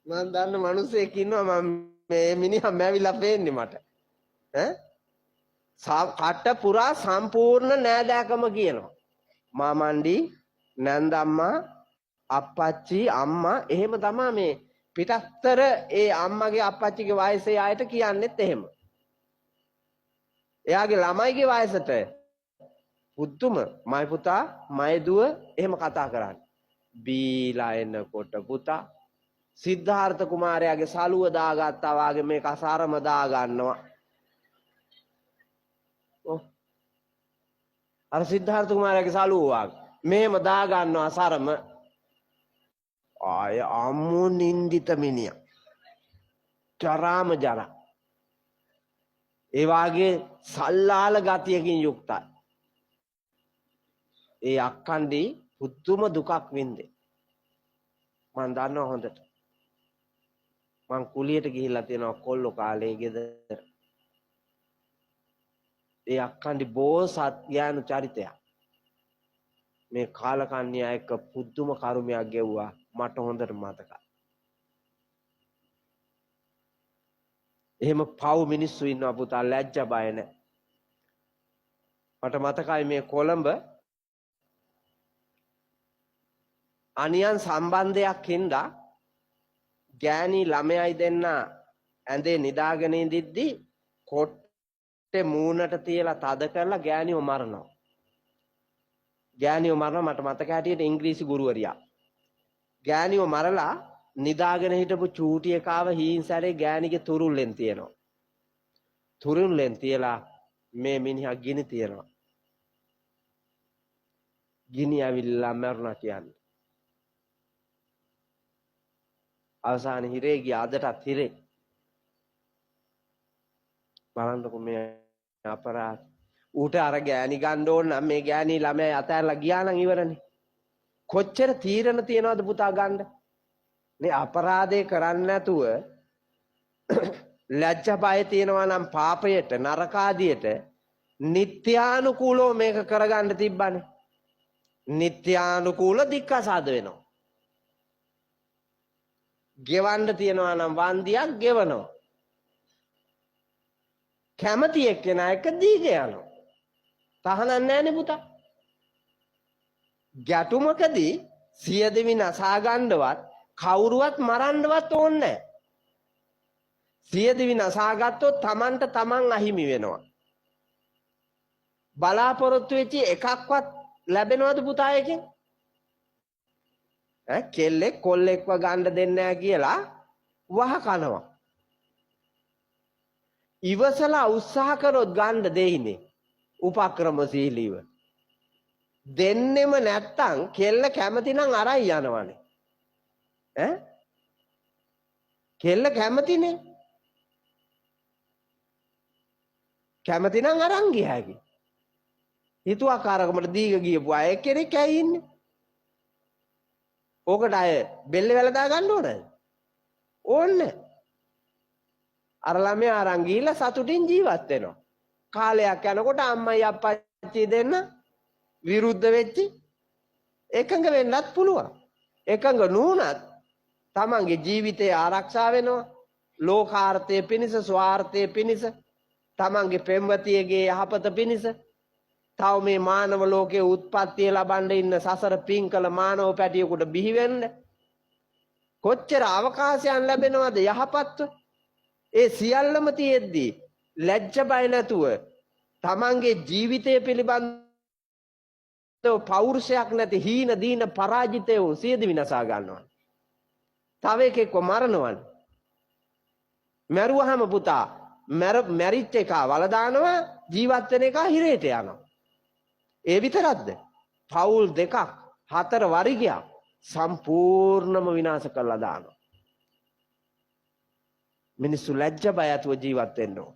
මම දන්න මිනිස්සෙක් ඉන්නවා මම මේ මිනිහා මැවිලා පේන්නේ මට. කට පුරා සම්පූර්ණ නෑදෑකම කියනවා. මාමණ්ඩි, නැන්දම්මා, අප්පච්චි, අම්මා එහෙම තමයි මේ පිටස්තර ඒ අම්මගේ අප්පච්චිගේ වයසේ ආයත කියන්නෙත් එහෙම. එයාගේ ළමයිගේ වයසට පුදුම මයි පුතා, මයි දුව එහෙම කතා කරන්නේ. බීලා එනකොට පුතා සිද්ධාර්ථ කුමාරයාගේ සලුව දාගත්තා වාගේ මේක අසාරම දා ගන්නවා. අර සිද්ධාර්ථ කුමාරයාගේ සලුව වාගේ මෙහෙම දා ගන්නවා අසාරම. ආය අම්මු නින්දිත මිනිහා. ජරාම ජරා. ඒ වාගේ සල්ලාල ගතියකින් යුක්තයි. ඒ අක්කන්ඩි පුදුම දුකක් වින්දේ. මම දන්නවා හොඳට. මං කුලියට ගිහිල්ලා තියෙනවා කොල්ලෝ කාලේ ගෙදර. ඒ අක්කන්ඩි බෝසත් ඥාන චරිතයක්. මේ කාලකන්‍යා එක්ක පුදුම කර්මයක් ගෙව්වා මට හොඳට මතකයි. එහෙම පව් මිනිස්සු ඉන්නවා පුතා ලැජ්ජ බය නැහැ. මට මතකයි මේ කොළඹ අනියන් සම්බන්ධයක් හින්දා ගෑණි ළමයයි දෙන්න ඇඳේ නිදාගෙන ඉඳිද්දි කොට්ටේ මූණට තියලා තද කරලා ගෑණිව මරනවා. ගෑණිව මරනවා මට මතක හැටියට ඉංග්‍රීසි ගුරුවරියා. ගෑණිව මරලා නිදාගෙන හිටපු චූටි එකාව හීන්සැරේ ගෑණිගේ තුරුල්ලෙන් තියනවා. තුරුල්ලෙන් තියලා මේ මිනිහා ගිනි තියනවා. ගිනි ඇවිල්ලා මරුණා කියන්නේ. අවසාන හිරේ ගියා අදටත් හිරේ. බලන්නකො මේ අපරාධ. ඌට අර ගෑණි ගන්න ඕන නම් මේ ගෑණි ළමයා අතහැරලා ගියා නම් ඉවරනේ. කොච්චර තීරණ තියනවද පුතා ගන්න? මේ අපරාධේ කරන්නේ නැතුව ලැජ්ජ බය තියනවා නම් පාපයට නරක ආදියට නිත්‍යානුකූලව මේක කරගන්න තිබ්බනේ. නිත්‍යානුකූල දික්කසාද වෙනවා. ගෙවන්න තියනවා නම් වන්දියක් ගෙවනවා. කැමති එක්කෙනා එක දීගෙන යනවා. තහනම් නැහැනේ පුතා. ගැටුමකදී සියදිවි නසා ගන්නවත් කවුරුවත් මරන්නවත් ඕනේ නැහැ. සියදිවි නසා ගත්තොත් Tamanට Taman අහිමි වෙනවා. බලාපොරොත්තු වෙච්ච එකක්වත් ලැබෙනවද පුතා එකෙන්? කෙල්ලෙක් කොල්ලෙක්ව ගන්න දෙන්නේ නැහැ කියලා වහ කනවා. ඉවසලා උත්සාහ කරොත් ගන්න දෙයිනේ උපක්‍රමශීලීව. දෙන්නෙම නැත්තම් කෙල්ල කැමති නම් අරන් යනවනේ. කෙල්ල කැමතිනේ. කැමති නම් අරන් ගියාකි. හිතුවක්කාරකමට දීග ගියපු අය කෙනෙක් ඇයි ඉන්නේ? ඕකට අය බෙල්ල වැලදා ගන්න ඕනද? ඕන්නේ. අර ළමයා අරන් ගිහිල්ලා සතුටින් ජීවත් වෙනවා. කාලයක් යනකොට අම්මයි අප්පච්චි දෙන්න විරුද්ධ වෙච්චි එකඟ වෙන්නත් පුළුවන්. එකඟ නුනත් තමන්ගේ ජීවිතය ආරක්ෂා වෙනවා. ලෝකාර්ථය පිණිස, ස්වාර්ථය පිණිස, තමන්ගේ පෙම්වතියගේ යහපත පිණිස, තව මේ මානව ලෝකයේ උත්පත්තිය ලබන්න ඉන්න සසර පින් කළ මානව පැටියෙකුට බිහි වෙන්න කොච්චර අවකාශයන් ලැබෙනවද යහපත්ව? ඒ සියල්ලම තියෙද්දී ලැජ්ජ බය නැතුව තමන්ගේ ජීවිතය පිළිබඳව පෞරුෂයක් නැති හීන දීන පරාජිතයෝ සියදිවි නසා ගන්නවා. තව එකෙක්ව මරනවනේ. මැරුවහම පුතා මැරිච්ච එක වල දානවා, ජීවත් වෙන එක හිරේට යනවා. ඒ විතරක්ද? පවුල් දෙකක් 4 වරිගයක් සම්පූර්ණම විනාශ කරලා දානවා. මිනිස්සු ලැජ්ජ බය ඇතුව ජීවත් වෙන්න ඕන.